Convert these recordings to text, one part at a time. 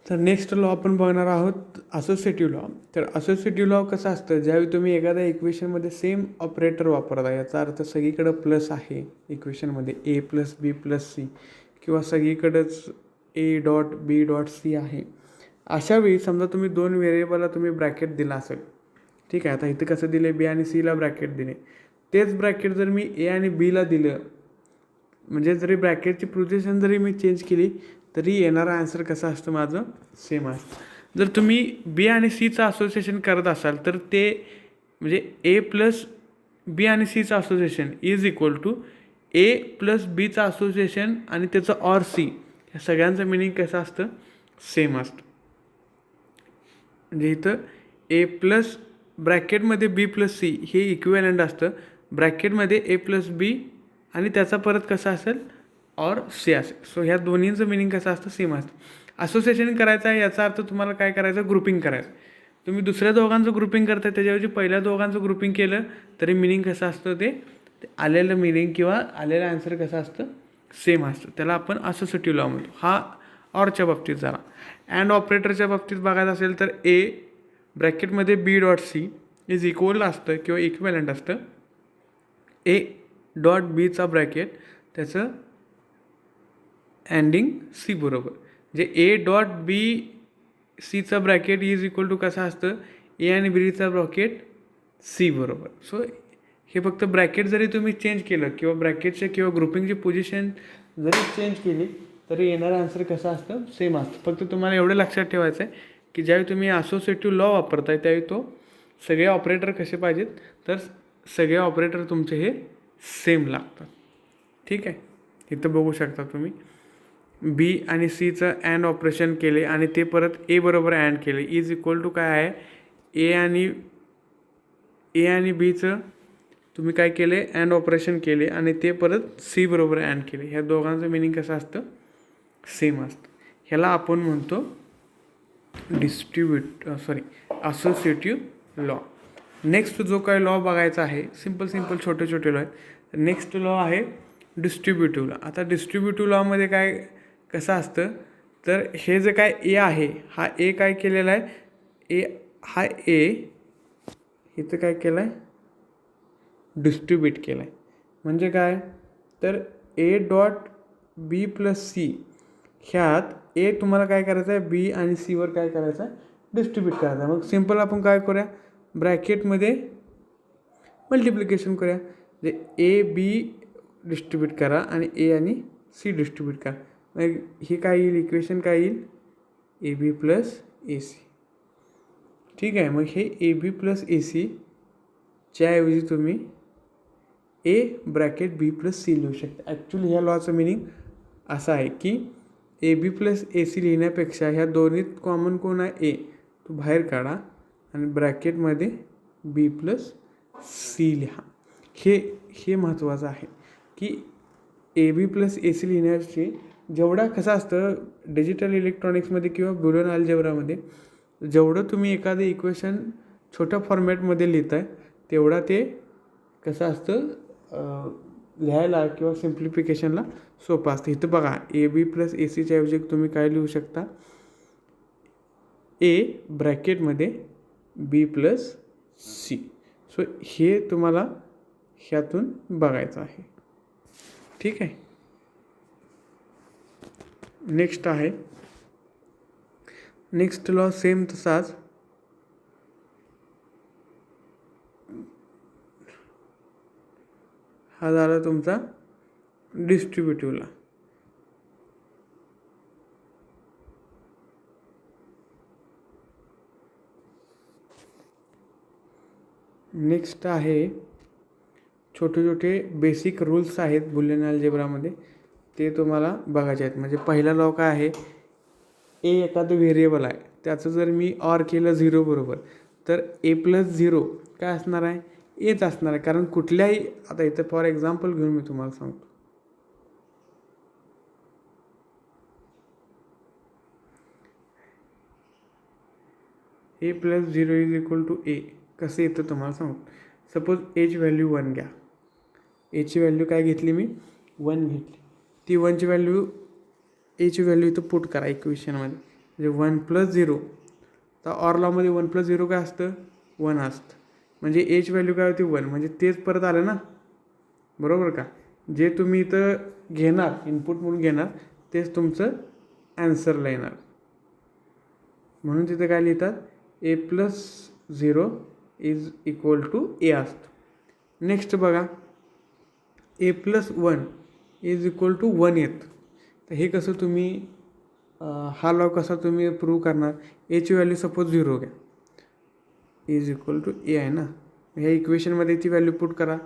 तर next law आपण बघणार आहोत असोसिएटिव्ह लॉ. तर असोसिएटिव्ह लॉ कसं असतं, ज्यावेळी तुम्ही एखाद्या इक्वेशनमध्ये सेम ऑपरेटर वापरता, याचा अर्थ सगळीकडं प्लस आहे इक्वेशनमध्ये A plus B plus C, किंवा सगळीकडंच A dot B dot C आहे. अशावेळी समजा तुम्ही दोन व्हेरिएबलला तुम्ही ब्रॅकेट दिला असेल, ठीक आहे. आता इथं कसं दिले, बी आणि सीला ब्रॅकेट दिले. तेच ब्रॅकेट जर मी ए आणि बीला दिलं, म्हणजे जरी ब्रॅकेटची पोझिशन जरी मी चेंज केली तरी येणारा आन्सर कसा असतं माझं, सेम असतं. जर तुम्ही बी आणि सीचं असोसिएशन करत असाल तर ते म्हणजे ए प्लस बी आणि सीचं association is equal to A plus बीचं असोसिएशन आणि त्याचं ऑर सी, ह्या सगळ्यांचं मिनिंग कसं असतं, सेम असतं. म्हणजे इथं ए प्लस ब्रॅकेटमध्ये बी प्लस सी हे इक्विवॅलंट असतं, ब्रॅकेटमध्ये ए प्लस बी आणि त्याचा परत कसं असेल, ऑर सी असेल. सो ह्या दोन्हींचं मिनिंग कसं असतं, सेम असतं. असोसिएशन करायचं आहे याचा अर्थ तुम्हाला काय करायचं, ग्रुपिंग करायचं. तुम्ही दुसऱ्या दोघांचं ग्रुपिंग करताय त्याच्याऐवजी पहिल्या दोघांचं ग्रुपिंग केलं तरी मिनिंग कसं असतं, ते आलेलं मिनिंग किंवा आलेलं आन्सर कसं असतं, सेम असतं. त्याला आपण असोसिएटिव्ह लॉ म्हणतो. हा ऑरच्या बाबतीत झाला. अँड ऑपरेटरच्या बाबतीत बघायचं असेल तर ए ब्रॅकेटमध्ये बी डॉट सी इज इक्वल असतं किंवा इक्विवॅलंट असतं ए डॉट बीचा ब्रॅकेट त्याचं एंडिंग सी बरोबर. जे ए डॉट बी सीचा ब्रॅकेट इज इक्वल टू कसं असतं, ए आणि बीचा ब्रॅकेट सी बरोबर. सो हे फक्त ब्रॅकेट जरी तुम्ही चेंज केलं किंवा ब्रॅकेटचे किंवा ग्रुपिंगची पोझिशन जरी चेंज केली तरी येणारा आन्सर कसं असतं, सेम असतं. फक्त तुम्हाला एवढं लक्षात ठेवायचं आहे की ज्यावेळी तुम्ही असोसिएटिव्ह लॉ वापरताय त्यावेळी तो सगळे ऑपरेटर कसे पाहिजेत, तर सगळे ऑपरेटर तुमचे हे सेम लागतात. ठीक आहे. इथं बघू शकता तुम्ही बी आणि सीचं अँड ऑपरेशन केले आणि ते परत ए बरोबर अँड केले इज इक्वल टू काय आहे, ए आणि बीचं तुम्ही काय केले, अँड ऑपरेशन केले आणि ते परत सी बरोबर अँड केले. ह्या दोघांचं मिनिंग कसं असतं, सेम असतं. ह्याला आपण म्हणतो असोसिएटिव्ह लॉ. नेक्स्ट जो काही लॉ बघायचा आहे, सिंपल छोटे छोटे लॉ आहे. नेक्स्ट लॉ आहे डिस्ट्रीब्युटिव्ह लॉ. आता डिस्ट्रीब्युटिव्ह लॉमध्ये काय कसं असतं, तर हे जे काय ए आहे, हा ए काय केलेला आहे, इथं काय केलं आहे, डिस्ट्रीब्यूट केलं आहे. म्हणजे काय, तर A dot B plus C ह्यात ए तुम्हाला काय करायचं आहे, बी आणि सीवर काय करायचं आहे, डिस्ट्रीब्यूट करायचं आहे. मग सिम्पल आपण काय करूया, ब्रॅकेटमध्ये मल्टिप्लिकेशन करूया. म्हणजे ए बी डिस्ट्रीब्यूट करा आणि ए आणि सी डिस्ट्रीब्यूट करा. मग हे काय येईल, इक्वेशन काय येईल, A B plus A C. ठीक आहे. मग हे ए बी प्लस ए सीच्या ऐवजी तुम्ही A bracket B plus C लिहू शकता. ॲक्च्युली ह्या लॉचं मिनिंग असं आहे की A B plus A C लिहिण्यापेक्षा ह्या दोन्हीत कॉमन कोण आहे, ए, तो बाहेर काढा आणि ब्रॅकेटमध्ये बी प्लस सी लिहा. हे महत्त्वाचं आहे की A B plus A C लिहिण्याची जेवढा कसं असतं डिजिटल इलेक्ट्रॉनिक्समध्ये किंवा बुलियन अल्जेब्रामध्ये जेवढं तुम्ही एखादं इक्वेशन छोट्या फॉर्मॅटमध्ये लिहिताय तेवढा ते कसं असतं लिहायला किंवा सिम्प्लिफिकेशनला सोपं असतं. इथं बघा ए बी प्लस ए सीच्या ऐवजी तुम्ही काय लिहू शकता, ए ब्रॅकेटमध्ये बी प्लस सी. सो हे तुम्हाला ह्यातून बघायचं आहे. ठीक आहे. नेक्स्ट आहे नेक्स्ट लॉ सेम तसाच, हा झाला तुमचा डिस्ट्रीब्युटिव्ह लॉ. नेक्स्ट आहे छोटे छोटे बेसिक रूल्स आहेत बुलियन अल्जेब्रामध्ये, ते तुम्हाला बघायचे आहेत. म्हणजे पहिला लॉ काय आहे, ए एखादं व्हेरिएबल आहे त्याचं जर मी ऑर केलं 0 बरोबर तर ए प्लस 0 काय असणार आहे, एच असणार आहे. कारण कुठल्याही, आता इथं फॉर एक्झाम्पल घेऊन मी तुम्हाला सांगतो, ए प्लस 0 इज इक्वल टू ए कसं येतं तुम्हाला सांगतो. सपोज एच व्हॅल्यू 1 घ्या, एची व्हॅल्यू काय घेतली मी, 1 घेतली. ती 1ची व्हॅल्यू एची व्हॅल्यू इथं पुट करा इक्वेशनमध्ये. म्हणजे 1 + 0. तर ऑर लॉमध्ये 1 + 0 काय असतं? 1 असतं. म्हणजे एच व्हॅल्यू काय होती? 1. म्हणजे तेच परत आलं ना, बरोबर का? जे तुम्ही इथं घेणार, इनपुट म्हणून घेणार, तेच तुमचं ॲन्सरला येणार. म्हणून तिथे काय लिहितात? a + 0 = a असतं. नेक्स्ट बघा, a + 1 = 1 येतं. तर हे कसं तुम्ही हा लॉ कसा तुम्ही प्रूव्ह करणार? एची व्हॅल्यू सपोज 0 घ्या, = a आहे ना. ह्या इक्वेशनमध्ये ती व्हॅल्यू पुट करा.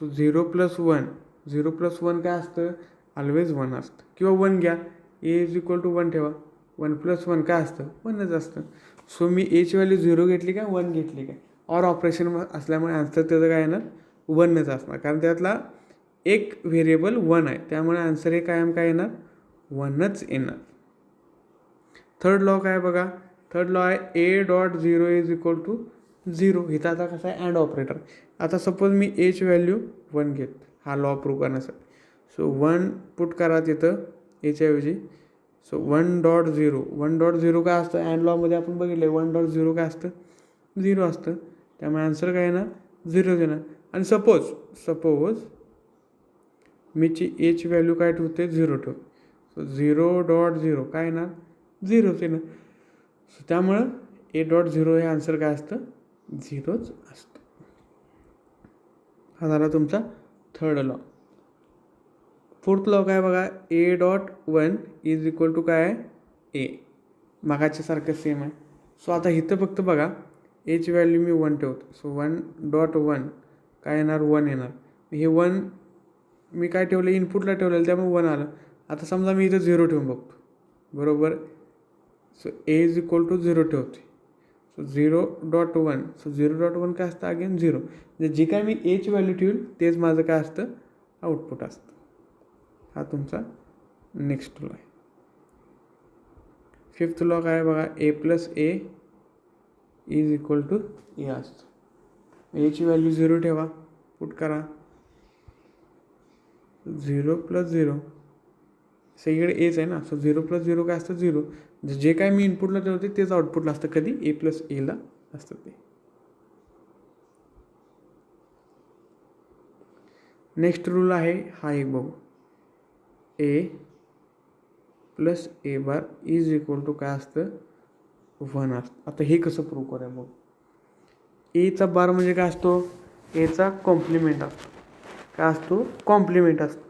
सो 0 + 1, 0 + 1 काय असतं? ऑलवेज 1 असतं. किंवा 1 घ्या, a = 1 ठेवा. 1 + 1 काय असतं? 1च असतं. सो मी एची व्हॅल्यू 0 घेतली काय 1 घेतली काय? ऑर ऑपरेशन असल्यामुळे आन्सर त्याचं काय येणार? 1च असणार. कारण त्यातला एक व्हेरिएबल 1 आहे, त्यामुळे आन्सर हे कायम काय येणार? 1च येणार. थर्ड लॉ काय बघा? थर्ड लॉ आहे a.0 = 0. इथं आता कसं आहे? And operator. आता सपोज मी एची व्हॅल्यू 1 घेत, हा लॉ प्रूव्ह करण्यासाठी. सो 1 पुट करा तिथं एच्या ऐवजी. सो 1.0. 1.0 काय असतं? अँड लॉमध्ये आपण बघितलं 1.0 काय असतं? 0 असतं. त्यामुळे आन्सर काय येणार? 0 येणार. आणि सपोज मीची एची व्हॅल्यू काय ठेवते? 0 ठेवते. सो 0.0 काय येणार? 0च येणार. सो त्यामुळं a.0 हे आन्सर काय असतं? 0च असतं. हा झाला तुमचा थर्ड लॉ. फोर्थ लॉ काय बघा? a.1 = काय आहे? a. मागाच्या सारखं सेम आहे. सो आता इथं फक्त बघा, एची व्हॅल्यू मी 1 ठेवतो. सो 1.1 काय येणार? 1 येणार. हे 1 मी काय ठेवलं? इनपुटला ठेवलेलं, त्यामुळे 1 आलं. आता समजा मी इथं 0 ठेवून बघतो, बरोबर? सो a = 0 ठेवते. सो 0.1. सो 0.1 काय असतं? अगेन 0. म्हणजे जे काय मी एची व्हॅल्यू ठेवेल तेच माझं काय असतं? आउटपुट असतं. हा तुमचा नेक्स्ट लॉ आहे. फिफ्थ लॉ काय बघा? a + a = a असतं. एची व्हॅल्यू 0 ठेवा, पुट करा. 0 + 0 सगळीकडे एच आहे ना. सो 0 + 0 काय असतं? 0. जे काय मी इनपुटला ठेवते तेच आउटपुटला असतं. कधी? a + a ला असतं ते. नेक्स्ट रूल आहे हा एक बघू. a + a बार = काय असतं? 1 असतं. आता हे कसं प्रूव्ह करूया बघू. एचा बार म्हणजे काय असतो? एचा कॉम्प्लिमेंट असतो. काय असतो? कॉम्प्लिमेंट असतो,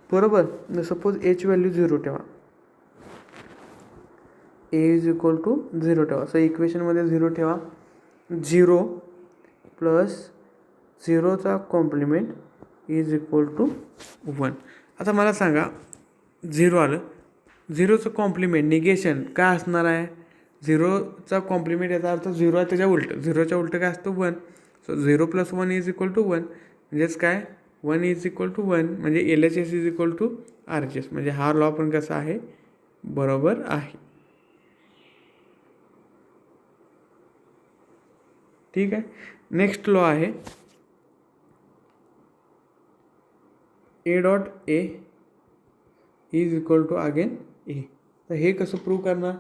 बरोबर? सपोज एची व्हॅल्यू 0 ठेवा, a = 0 ठेवा. सो इक्वेशनमध्ये 0 ठेवा. 0 + 0चा कॉम्प्लिमेंट = 1. आता मला सांगा, 0 आलं, 0चं कॉम्प्लिमेंट निगेशन काय असणार आहे? 0चा कॉम्प्लिमेंट याचा अर्थ 0 आहे त्याच्या उलटं. 0च्या उलटं काय असतं? 1. सो 0 + 1 = 1. म्हणजेच काय? 1 = 1. म्हणजे LHS = RHS. म्हणजे हा लॉ पण कसा आहे? बरोबर आहे. ठीक आहे. नेक्स्ट लॉ आहे a.a = अगेन a. तर हे कसं प्रूव्ह करणार?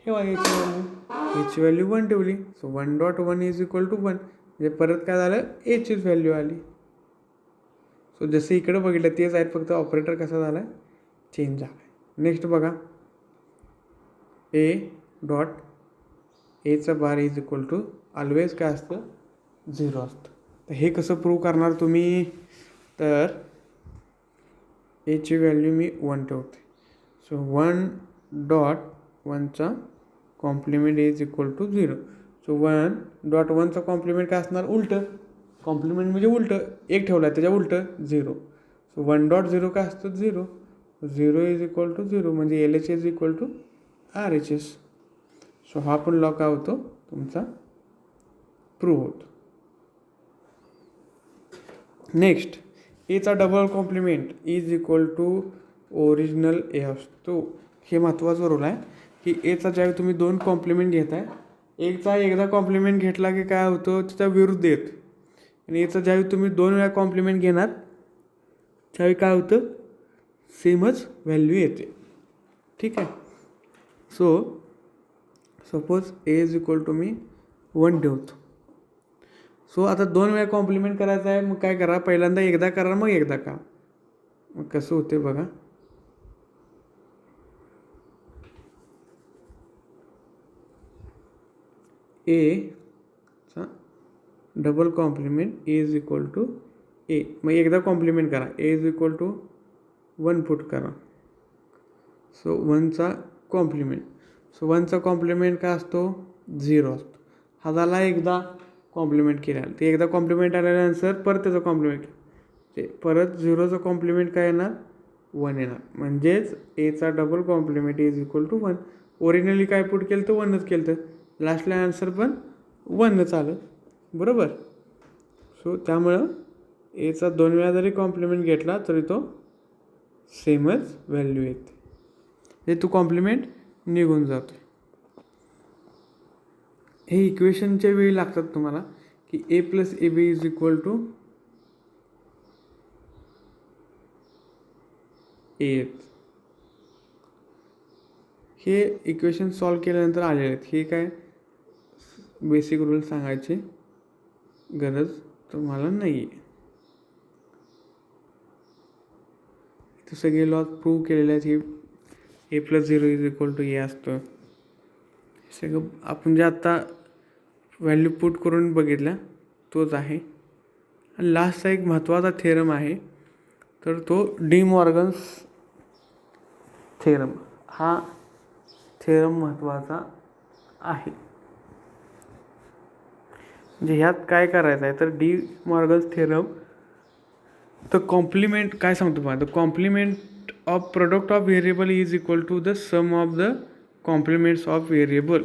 ठेवा एची व्हॅल्यू 1 ठेवली. सो 1.1 = 1. म्हणजे परत काय झालं? एचीच व्हॅल्यू आली. सो जसं इकडं बघितलं तेच आहेत, फक्त ऑपरेटर कसा झाला आहे? चेंज झाला आहे. नेक्स्ट बघा, a.a चा बार = ऑलवेज काय असतं? 0 असतं. तर हे कसं प्रूव्ह करणार तुम्ही? तर एची व्हॅल्यू मी 1 ठेवते. सो 1.1चा कॉम्प्लिमेंट = 0. सो 1.1चा कॉम्प्लिमेंट काय असणार? उलटं. कॉम्प्लिमेंट म्हणजे उलटं. एक ठेवला आहे त्याच्या उलटं 0. सो 1.0 काय असतं? 0. 0 = 0. म्हणजे LHS = RHS. सो हा पण लॉ काय होतो? तुमचा प्रूव्ह होतो. नेक्स्ट, एचा डबल कॉम्प्लिमेंट = ओरिजिनल ए असतो. हे महत्त्वाचं रूल आहे की एचा ज्यावेळी तुम्ही 2 कॉम्प्लिमेंट घेताय, एकदा कॉम्प्लिमेंट घेतला की काय होतं? त्याचा विरुद्ध येत. आणि एचा ज्यावेळी तुम्ही 2 वेळा कॉम्प्लिमेंट घेणार त्यावेळी काय होतं? सेमच व्हॅल्यू येते. ठीक आहे. So suppose A is equal to मी 1 ठेवतो. सो आता 2 वेळा कॉम्प्लिमेंट करायचं आहे. मग काय करा, पहिल्यांदा एकदा करा मग एकदा का. मग कसं होते बघा. एचा double complement A is equal to A. मग एकदा कॉम्प्लिमेंट करा. A is equal to 1 put करा. सो 1चा कॉम्प्लिमेंट. सो 1चा कॉम्प्लिमेंट काय असतो, 0 असतो. हा झाला एकदा कॉम्प्लिमेंट केला. ते एकदा कॉम्प्लिमेंट आल्यानंतर परत त्याचं कॉम्प्लिमेंट ते परत 0चं कॉम्प्लिमेंट काय येणार, 1 येणार. म्हणजेच एचा double complement is equal to 1. Originally काय पुट केलं तर 1च केलं तर लास्टला आन्सर पण 1च आलं. बरोबर. सो त्यामुळं एचा 2 वेळा जरी कॉम्प्लिमेंट घेतला तरी तो सेमच व्हॅल्यू येते. हे तो कॉम्प्लिमेंट निघून जातो. हे इक्वेशनच्या वेळी लागतात तुम्हाला की A plus A B is equal to A. हे इक्वेशन सॉल्व केल्यानंतर आलेले आहेत. हे काय बेसिक रूल सांगायची गरज तुम्हाला नाही आहे. इथे सगळे लॉज प्रूव्ह केलेले आहेत. हे ए प्लस 0 इज इक्वल टू ए असतं. सगळं आपण जे आत्ता व्हॅल्यू पुट करून बघितल्या तोच आहे. आणि लास्टचा एक महत्त्वाचा थेरम आहे, तर तो डी मॉर्गन्स थेरम. हा थेरम महत्त्वाचा आहे. म्हणजे ह्यात काय करायचं आहे, तर De Morgan's theorem the complement काय सांगतो मला, the complement of product of variable is equal to the sum of the complements of variable.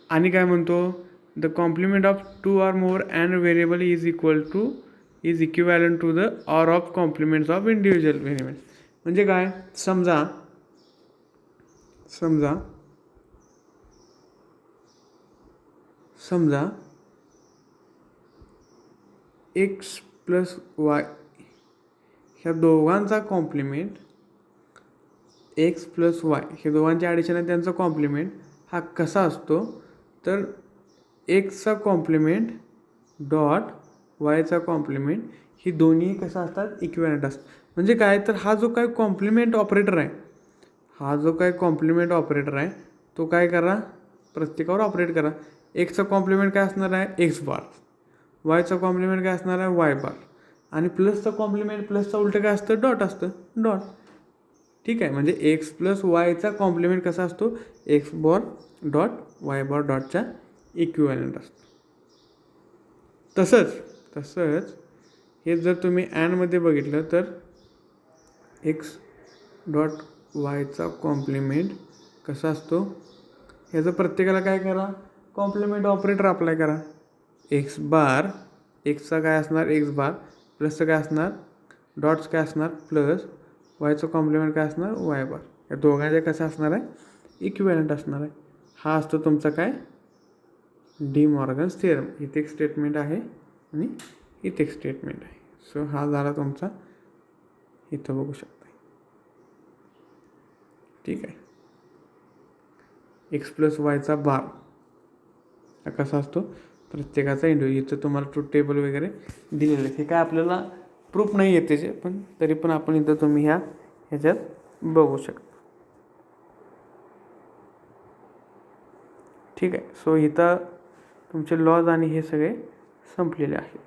आणि काय म्हणतो, the complement of 2 or more and variable is equivalent to the or of complements of individual variable. म्हणजे काय, समजा x plus y ह्या दोघांचा complement, x plus y हे दोघांच्या ॲडिशन आहे, त्यांचा कॉम्प्लिमेंट हा कसा असतो, तर एक्सचा कॉम्प्लिमेंट डॉट वायचा कॉम्प्लिमेंट ही दोन्ही कसं असतात, इक्विव्हॅलंट असतात. म्हणजे काय, तर हा जो काय कॉम्प्लिमेंट ऑपरेटर आहे तो काय करा, प्रत्येकावर ऑपरेट करा. एक्सचा कॉम्प्लिमेंट काय असणार आहे, एक्स बार. वायचा कॉम्प्लिमेंट काय असणार आहे, वाय बार. आणि प्लसचं कॉम्प्लिमेंट, प्लसचा उलटं काय असतं, डॉट असतं, डॉट. ठीक आहे. म्हणजे एक्स प्लस वायचा कॉम्प्लिमेंट कसा असतो, एक्स बार डॉट वाय बार डॉटच्या इक्विव्हॅलंट असतो. तसंच हे जर तुम्ही अँडमध्ये बघितलं तर एक्स डॉट वायचा कॉम्प्लिमेंट कसा असतो, ह्याचं प्रत्येकाला काय करा, कॉम्प्लिमेंट ऑपरेटर अप्लाय करा. एक्स बार, एक्सचा काय असणार, एक्स बार, प्लसचं काय असणार, डॉट्स काय असणार, प्लस वायचं कॉम्प्लिमेंट काय असणार, वाय बार. या दोघांचे कसं असणार आहे, इक्विव्हॅलंट असणार आहे. हा असतो तुमचा काय, डी मॉर्गन्स थेरम. इथे एक स्टेटमेंट आहे आणि इथे एक स्टेटमेंट आहे. सो हा झाला तुमचा, इथं बघू शकता. ठीक आहे. एक्स प्लस वायचा बार हा कसा असतो, प्रत्येकाचा इंडिव्हिज्युअल. इथं तुम्हाला ट्रूथ टेबल वगैरे दिलेलं आहे. हे काय आपल्याला प्रूफ नाही आहे त्याचे, पण तरी पण आपण इथं तुम्ही ह्याच्यात बघू शकता. ठीक आहे. सो इथं तुमचे लॉज आणि हे सगळे संपलेले आहेत.